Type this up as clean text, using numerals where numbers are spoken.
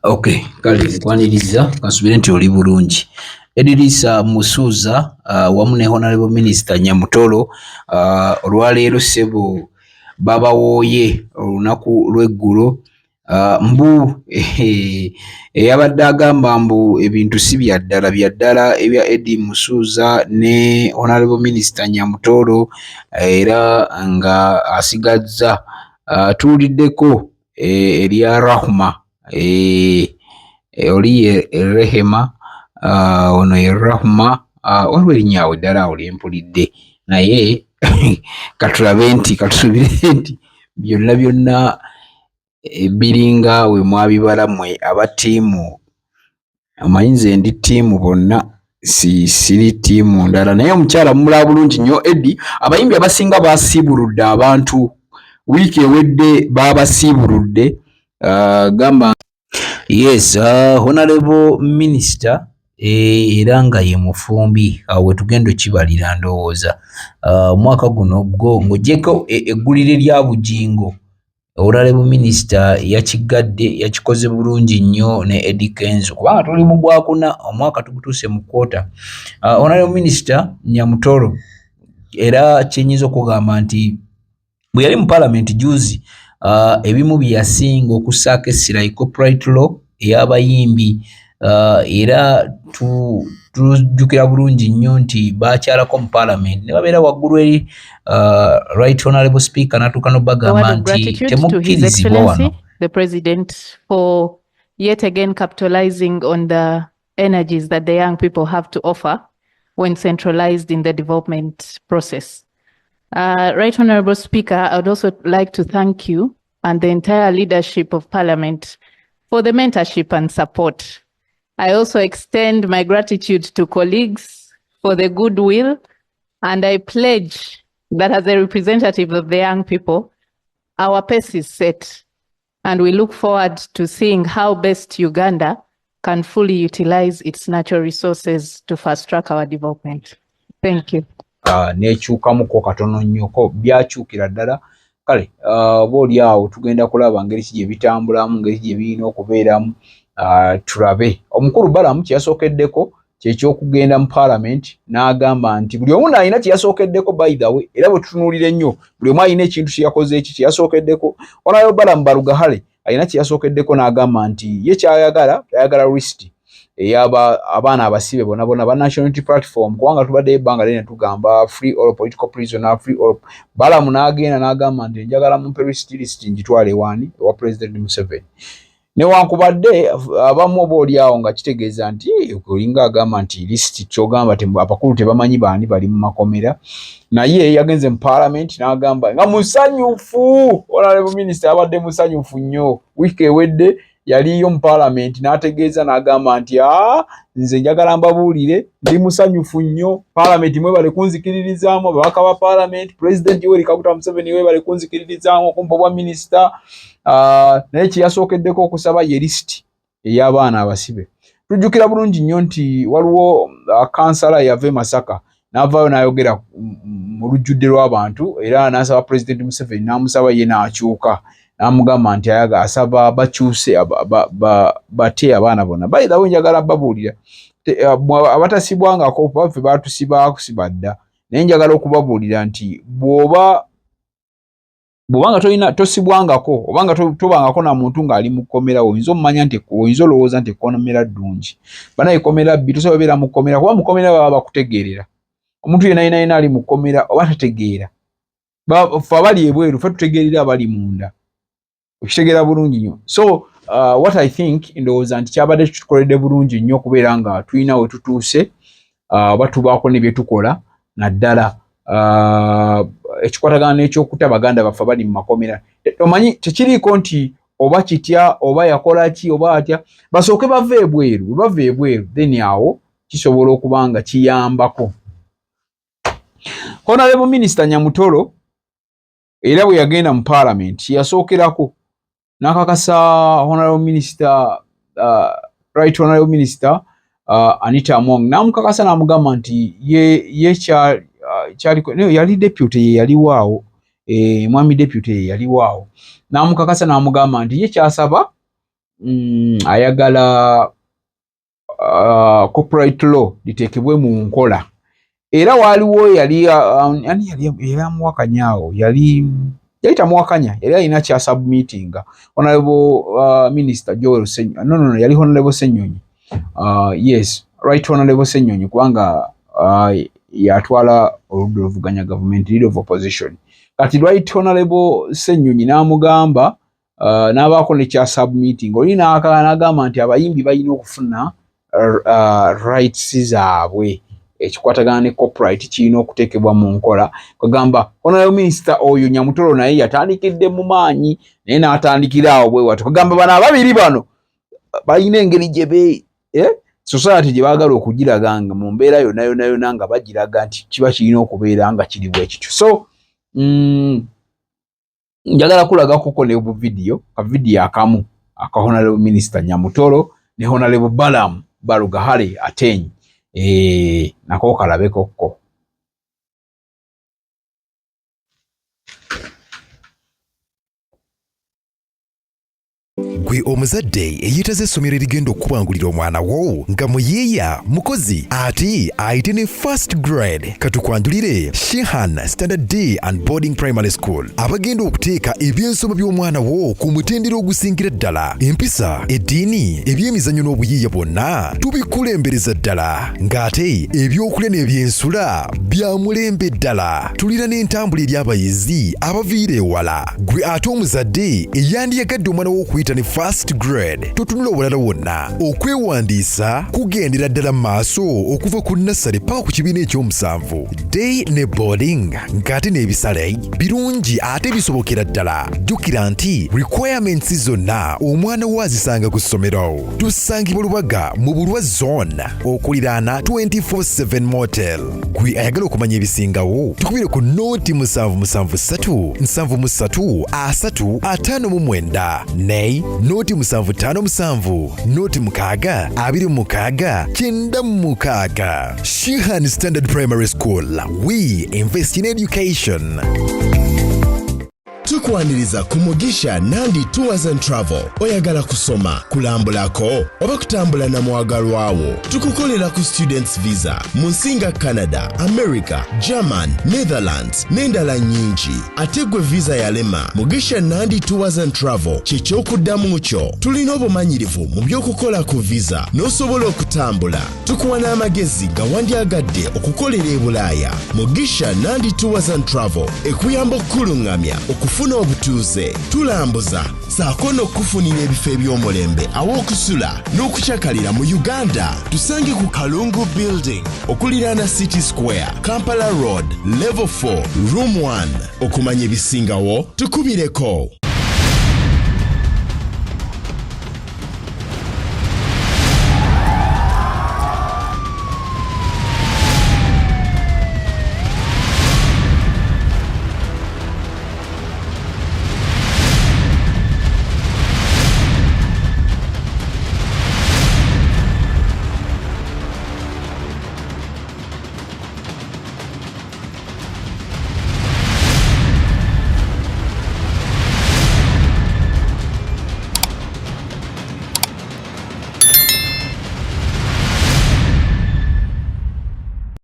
Okay, kale nkwaniriza kansubire nti oli bulungi. Eddy Musuuza wamu ne Honorable Minister Nyamatoro olwaleero ssebo Babawooye olunaku lw'eggulo mbu eyabadde agamba mbu ebintu si byaddala ebya Eddy Musuuza ne Honorable Minister Nyamatoro era nga asigazza tuwuliddeko erya Rahma oli Rehema ono ye Rahma waliwo erinnya ddala awo lyempulidde naye katulabe nti katusubire nti byonna biringa we mwabibala mmwe aba ttiimu. Amanyi nze ndi ttiimu bonna siri ttiimu ndala naye omukyala mumulaba bulungi nnyo Eddy. Abayimbi abasinga baasiibuludde abantu wiiki ewedde baabasiibuludde gamba yes Honorable Minister era nga ye mufumbi we tugenda okibalira ndowooza omwaka guno ng'oggyeko eggulire lya Bujingo Honorable Minister yakigadde yakikoze bulungi nnyo ne Eddy Kenzo kubanga tuli mu Gwakuna omwaka tugutuuse mu kwota. Honorable Minister Nyamatoro era kyenyinza okugamba nti bwe yali mu Parliament juzi ebimu bye yasinga okussaako essira copyright law ey'abayimbi era tujjukira bulungi nnyo nti baakyalako mu Parliament ne babeera waggulu eri Right Honorable Speaker n'atuuka n'obagamba nti temukkirizibwa wano. The President for yet again capitalizing on the energies that the young people have to offer when centralized in the development process. Right Honorable Speaker, I would also like to thank you and the entire leadership of Parliament for the mentorship and support. I also extend my gratitude to colleagues for the goodwill, and I pledge that as a representative of the young people, our pace is set, and we look forward to seeing how best Uganda can fully utilize its natural resources to fast-track our development. Thank you. Nekyukamuko katono nnyoko byakyukira ddala kale booli awo tugenda kulaba ngeri ki gye bitambulamu ngeri gye birina okubeeramu tulabe. Omukulu Balamu kyeyasookeddeko kyekyokugenda mu Parliament n'agamba nti buli omu alina kyeyasookeddeko by the way era bwe tutunuulira ennyo buli omu alina ekintu kyeyakoze eki kyeyasookeddeko. Onayo Balamu Balugahale alina kyeyasookeddeko n'agamba nti ye kyayagala list abaana abasibe bonna ba National Unity Platform kubanga tubadde ebbanga lene tugamba free all political prisoner free all. Balamu n'agenda n'agamba nti njagala mumpe list njitwale ewani ewa President Museveni. Newankubadde abamu obooli awo nga kitegeeza nti olinga agamba nti list kyogamba abakulu tebamanyi baani bali mu makomera, naye yagenze mu Parliament n'agamba nga musanyufu. Honorable Minister abadde musanyufu nnyo wiiki ewedde yaliyo mu Parliament n'ategeeza n'agamba nti nze njagala mbabuulire ndi musanyufu nnyo. Parliament mwe bale kunzikiririzaamu ababaka ba Parliament, President Yoweri Kaguta Museveni we bale kunzikiririzaamu okumpa bwa Minister. Naye kyeyasookeddeko okusaba ye list ey'abaana abasibe. Tujjukira bulungi nnyo nti waliwo kansala yava e Masaka n'avaayo n'ayogera mu lujjudde lw'abantu era n'asaba President Museveni n'amusaba ye n'akyuka n'amugamba nti asaba bakyuse bate abaana bonna. By the way njagala babuulira abatasibwangako baffe baatusiba dda naye njagala okubabuulira nti bw'obanga tosibwangako obanga tobangako na muntu ng'ali mu kkomera oyinza omumanya nti oyinza olowooza nti ekkomera ddungi banaye ekkomera bbi tosobola beera mu kkomera kuba mu kkomera baba bakutegeerera. Omuntu yenna ali mu kkomera oba tategeera ffe abali ebweru ffe tutegeerera abali munda okitegeera bulungi nnyo. So what I think ndowooza nti kyabadde kitukoledde bulungi nnyo okubeera nga tulina we tutuuse oba tubaako ne bye tukola naddala ekikwatagana n'ekyokuta baganda baffe bali mu makomera. Omanyi tekiriiko nti oba kitya oba yakola ki oba atya, basooke bava ebweru. Bwe bava ebweru then awo kisobola okuba nga kiyambako. Honorable Minister Nyamatoro era bwe yagenda mu Parliament yasookerako n'akakasa Honorable Minister Right Honorable Minister Anita Among n'amukakasa n'amugamba nti ye yali deputy ye yaliwaawo mwami deputy ye yaliwaawo n'amukakasa n'amugamba nti ye kyasaba ayagala corporate law litekebwe mu nkola. Era waliwo yali amuwakanyaawo yali tamuwakanya yali alina kya submitting honorable minister Joel Ssenyonyi yali honorable Ssenyonyi yes right honorable Ssenyonyi kubanga yatwala oludda oluvuganya government leader of opposition kati right honorable Ssenyonyi n'amugamba n'abaako ne kya submitting oli n'agamba nti abayimbi balina okufuna rights zaabwe ekikwatagana ne copyright kirina okuteekebwa mu nkola kagamba honorable minister oyo Nyamatoro naye yatandikidde mu maanyi naye n'atandikira awo bwe watyo kagamba bano ababiri bano balina engeri gye society gye baagala okugiraga nga mu mbeera yonna nga bagiraga nti kiba kirina okubeera nga kiri bwe kityo so njagala kulagakoko ne buvidiyo kavidiyo akamu aka honorable minister Nyamatoro ne honorable Balamu Balugahale Atenyi nako kalabekokko. Gwe omuzadde eyitaze essomero erigenda okubangulira omwana wo nga muyeeya mukozi ate ayite ne first grade katukwanjulire Shehan Standard Day and Boarding Primary School abagenda okuteeka ebyensoma by'omwana wo ku mutendera ogusingira ddala empisa eddiini ebyemizannyo n'obuyiiya bwonna tubikulembereza ddala ng'ate ebyokulya n'ebyensula bya mulembe ddala tulira n'entambula eri abayizi abaviira ewala gwe ate omuzadde eyandiyagadde omwana wo okuyita ne first grade totunula obulala wonna okwewandiisa kugendera ddala maaso okuva ku nassale paka ku kibiina ekyomusanvu day ne boarding ng'ate n'ebisale birungi ate bisobokera ddala jjukira nti requirements zonna omwana wo azisanga ku ssomero tusangibwa Lubaga mu Bulwa zone okuliraana 24/7 motel gwe ayagala okumanya ebisingawo tukubire ku noti 773 73 359 ne noti 757 noti 6 26 96 Shehan Standard Primary School. We invest in education. Tukwaniriza ku Mugisha Nandi Tours and Travel. Oyagala kusoma, kulambulako, oba kutambula na mwagalwawo. Tukukolera ku students visa. Munsinga Canada, America, German, Netherlands, n'endala nyingi. Ategwe visa yalema. Mugisha Nandi Tours and Travel. Ky'ekyokuddamu kyo. Tulina obumanyirivu mu by'okukola ku visa. N'osobola okutambula. Tukuwa n'amagezi gawandyagadde okukolera e Bulaaya. Mugisha Nandi Tours and Travel. Ekuyamba okkulungamya okufuna obutuuze tulambuza saako n'okufunira ebifo eby'omulembe aw'okusula n'okukyakalira mu Uganda tusange ku Kalungu Building okuliraana City Square Kampala Road Level 4 Room 1 okumanya ebisingawo tukubireko